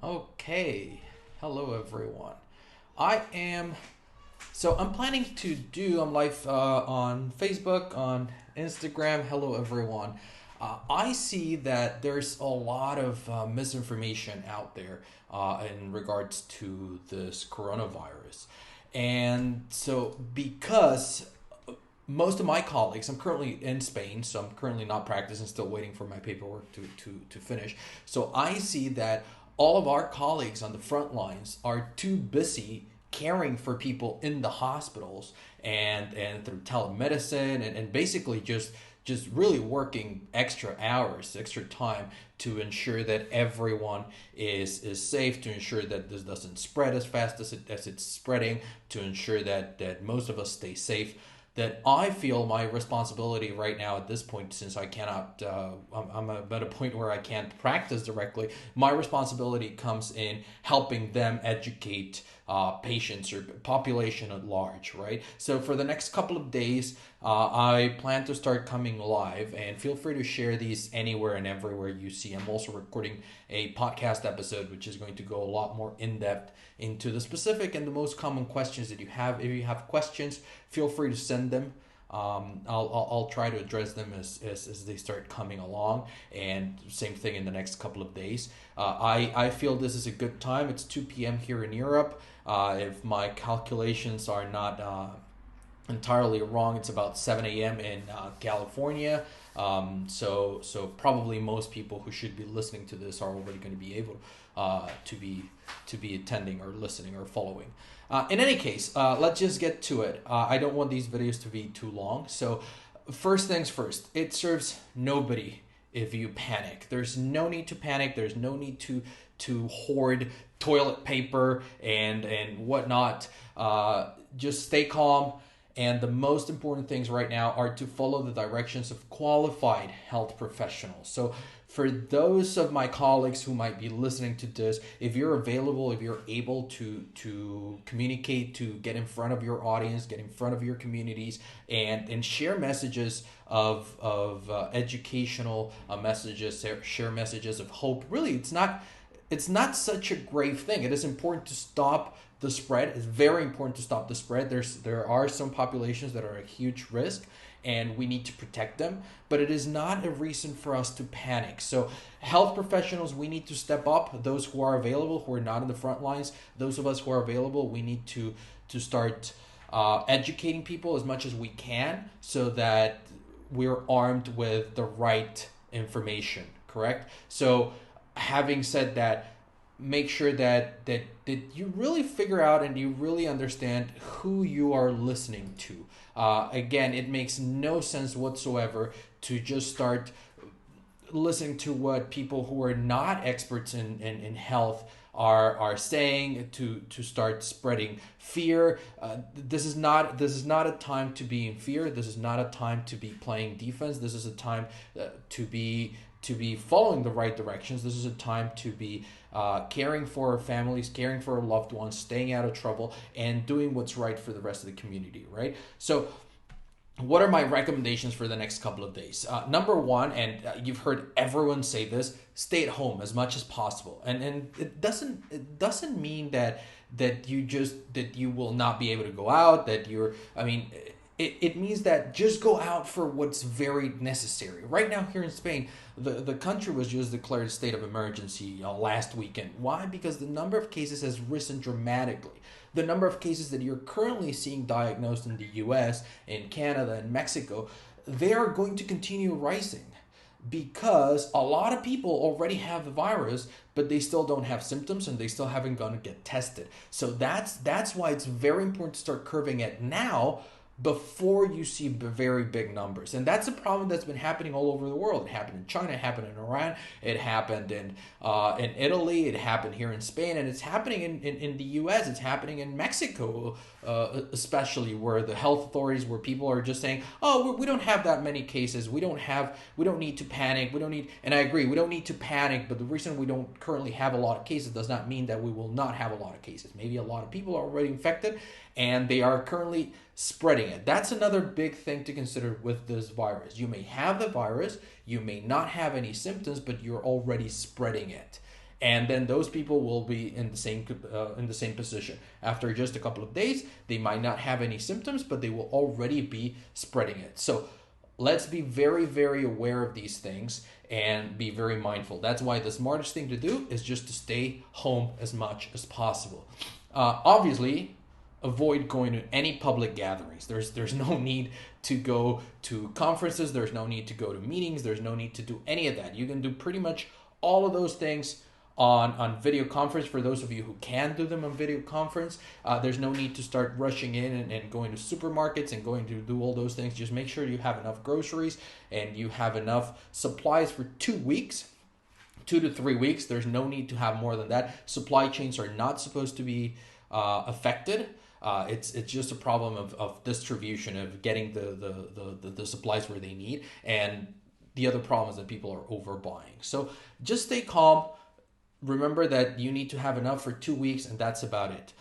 Okay, hello everyone. I am I'm planning to do I'm live on Facebook, on Instagram. Hello everyone. I see that there's a lot of misinformation out there in regards to this coronavirus, and so because most of my colleagues, I'm currently in Spain, so I'm currently not practicing, still waiting for my paperwork to finish. So I see that all of our colleagues on the front lines are too busy caring for people in the hospitals and through telemedicine and basically just really working extra hours, extra time to ensure that everyone is safe, to ensure that this doesn't spread as fast as it's spreading, to ensure that most of us stay safe. That I feel my responsibility right now at this point, since I cannot, I'm at a point where I can't practice directly. My responsibility comes in helping them educate patients or population at large, right? So for the next couple of days, I plan to start coming live, and feel free to share these anywhere and everywhere you see. I'm also recording a podcast episode, which is going to go a lot more in depth into the specific and the most common questions that you have. If you have questions, feel free to send them. I'll try to address them as they start coming along, and same thing in the next couple of days. I feel this is a good time. It's 2 p.m. here in Europe. If my calculations are not entirely wrong, it's about 7 a.m. in California. So probably most people who should be listening to this are already going to be able to be attending or listening or following. In any case, let's just get to it. I don't want these videos to be too long. So first things first, it serves nobody if you panic. There's no need to panic. There's no need to hoard toilet paper and whatnot. Just stay calm. And the most important things right now are to follow the directions of qualified health professionals. So, for those of my colleagues who might be listening to this, if you're available, if you're able to communicate, to get in front of your audience, get in front of your communities, and share messages of educational messages, share messages of hope. Really, it's not such a grave thing. It is important to stop the spread. It's very important to stop the spread. There are some populations that are a huge risk, and we need to protect them. But it is not a reason for us to panic. So, health professionals, we need to step up. Those who are available, who are not in the front lines, those of us who are available, we need to start educating people as much as we can, so that we're armed with the right information. Correct. So, having said that, make sure that you really figure out and you really understand who you are listening to. Again, it makes no sense whatsoever to just start listening to what people who are not experts in health are saying to start spreading fear. This is not a time to be in fear. This is not a time to be playing defense. This is a time to be following the right directions. This is a time to be caring for our families, caring for our loved ones, staying out of trouble, and doing what's right for the rest of the community, right? So, what are my recommendations for the next couple of days? Number one, and you've heard everyone say this: stay at home as much as possible. And it doesn't mean that you will not be able to go out. That you're, I mean. It means that just go out for what's very necessary. Right now, here in Spain, the country was just declared a state of emergency last weekend. Why? Because the number of cases has risen dramatically. The number of cases that you're currently seeing diagnosed in the US, in Canada, and Mexico, they are going to continue rising because a lot of people already have the virus, but they still don't have symptoms and they still haven't gone to get tested. So that's why it's very important to start curving it now before you see very big numbers. And that's a problem that's been happening all over the world. It happened in China, it happened in Iran, it happened in Italy, it happened here in Spain, and it's happening in the US, it's happening in Mexico, especially, where the health authorities, where people are just saying, oh, we don't have that many cases, we don't need to panic, we don't need, and I agree, we don't need to panic, but the reason we don't currently have a lot of cases does not mean that we will not have a lot of cases. Maybe a lot of people are already infected and they are currently spreading it. That's another big thing to consider with this virus. You may have the virus, you may not have any symptoms, but you're already spreading it. and then those people will be in the same position. After just a couple of days, they might not have any symptoms, but they will already be spreading it. So let's be very, very aware of these things and be very mindful. That's why the smartest thing to do is just to stay home as much as possible. Obviously, avoid going to any public gatherings. There's no need to go to conferences. There's no need to go to meetings. There's no need to do any of that. You can do pretty much all of those things on video conference. For those of you who can do them on video conference, there's no need to start rushing in and going to supermarkets and going to do all those things. Just make sure you have enough groceries and you have enough supplies for 2 weeks. 2 to 3 weeks. There's no need to have more than that. Supply chains are not supposed to be affected. It's just a problem of distribution, of getting the supplies where they need, and the other problem is that people are overbuying. So just stay calm. Remember that you need to have enough for 2 weeks, and that's about it.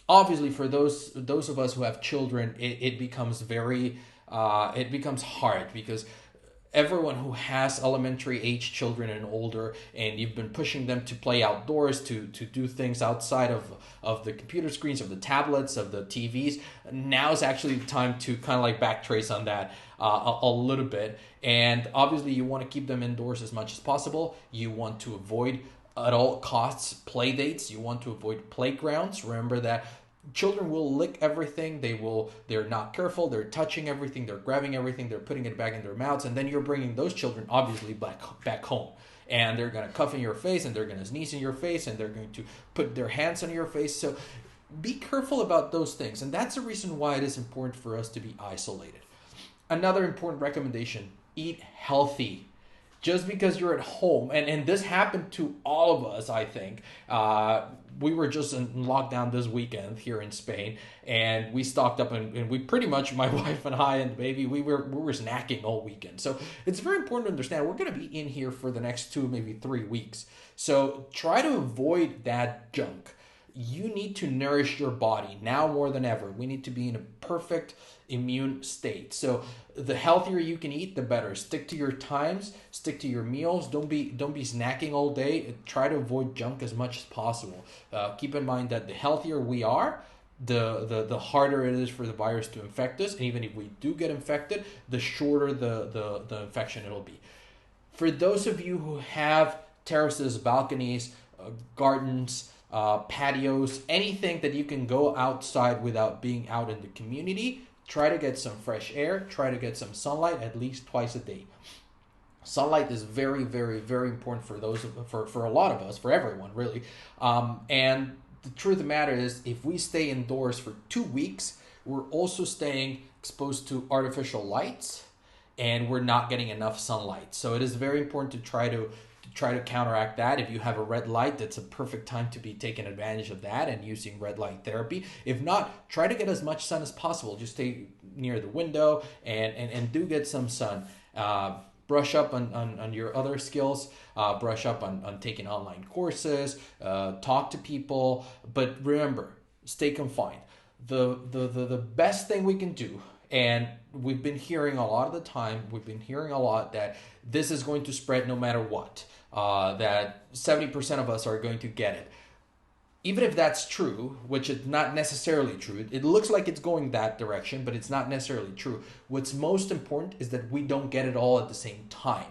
Obviously, for those of us who have children, it becomes it becomes hard, because everyone who has elementary age children and older, and you've been pushing them to play outdoors, to do things outside of the computer screens, of the tablets, of the TVs, now is actually the time to kind of like backtrace on that a little bit. And obviously you want to keep them indoors as much as possible. You want to avoid at all costs play dates. You want to avoid playgrounds. Remember that children will lick everything. They're not careful. They're touching everything. They're grabbing everything. They're putting it back in their mouths. And then you're bringing those children obviously back home. And they're going to cuff in your face, and they're going to sneeze in your face, and they're going to put their hands on your face. So be careful about those things. And that's the reason why it is important for us to be isolated. Another important recommendation: eat healthy. Just because you're at home, and this happened to all of us, I think. We were just in lockdown this weekend here in Spain, and we stocked up, and we pretty much, my wife and I and the baby, we were snacking all weekend. So it's very important to understand we're going to be in here for the next 2, maybe 3 weeks. So try to avoid that junk. You need to nourish your body now more than ever. We need to be in a perfect immune state. So the healthier you can eat, the better. Stick to your times, stick to your meals. Don't be snacking all day. Try to avoid junk as much as possible. Keep in mind that the healthier we are, the harder it is for the virus to infect us. And even if we do get infected, the shorter the infection it'll be. For those of you who have terraces, balconies, gardens, patios, anything that you can go outside without being out in the community, try to get some fresh air, try to get some sunlight at least twice a day. Sunlight is very, very, very important for a lot of us, for everyone really. And the truth of the matter is, if we stay indoors for 2 weeks, we're also staying exposed to artificial lights, and we're not getting enough sunlight. So it is very important to try to counteract that. If you have a red light, that's a perfect time to be taking advantage of that and using red light therapy. If not, try to get as much sun as possible. Just stay near the window and do get some sun. Brush up on your other skills, brush up on taking online courses, talk to people, but remember, stay confined. The best thing we can do, and we've been hearing a lot of the time, that this is going to spread no matter what, that 70% of us are going to get it. Even if that's true, which is not necessarily true, it looks like it's going that direction, but it's not necessarily true. What's most important is that we don't get it all at the same time.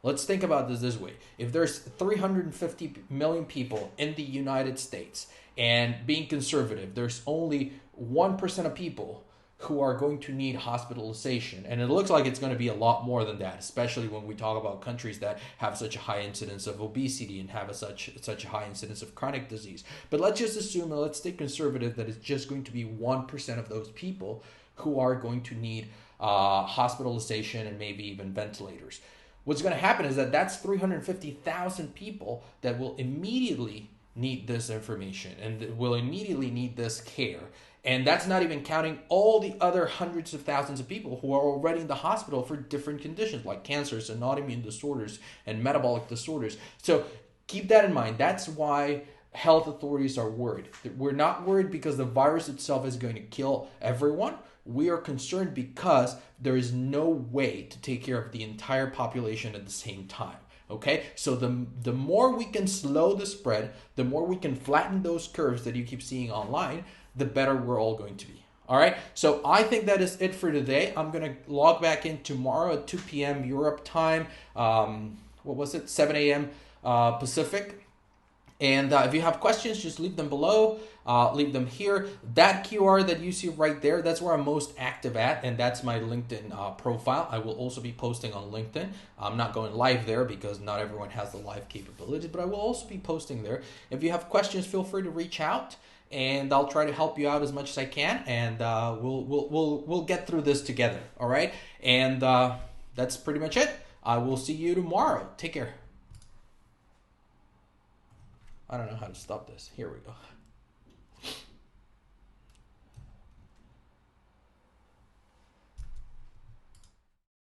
Let's think about this way. If there's 350 million people in the United States, and being conservative, there's only 1% of people who are going to need hospitalization. And it looks like it's going to be a lot more than that, especially when we talk about countries that have such a high incidence of obesity and have such a high incidence of chronic disease. But let's just assume, and let's stay conservative, that it's just going to be 1% of those people who are going to need hospitalization and maybe even ventilators. What's going to happen is that that's 350,000 people that will immediately need this information and will immediately need this care. And that's not even counting all the other hundreds of thousands of people who are already in the hospital for different conditions like cancers and autoimmune disorders and metabolic disorders. So keep that in mind. That's why health authorities are worried. We're not worried because the virus itself is going to kill everyone. We are concerned because there is no way to take care of the entire population at the same time. Okay, so the more we can slow the spread, the more we can flatten those curves that you keep seeing online, the better we're all going to be. All right, so I think that is it for today. I'm gonna log back in tomorrow at 2 p.m. Europe time. What was it? 7 a.m. Pacific. And if you have questions, just leave them below, leave them here. That QR that you see right there, that's where I'm most active at, and that's my LinkedIn profile. I will also be posting on LinkedIn. I'm not going live there because not everyone has the live capabilities, but I will also be posting there. If you have questions, feel free to reach out, and I'll try to help you out as much as I can, and we'll get through this together. All right, and that's pretty much it. I will see you tomorrow. Take care. I don't know how to stop this. Here we go.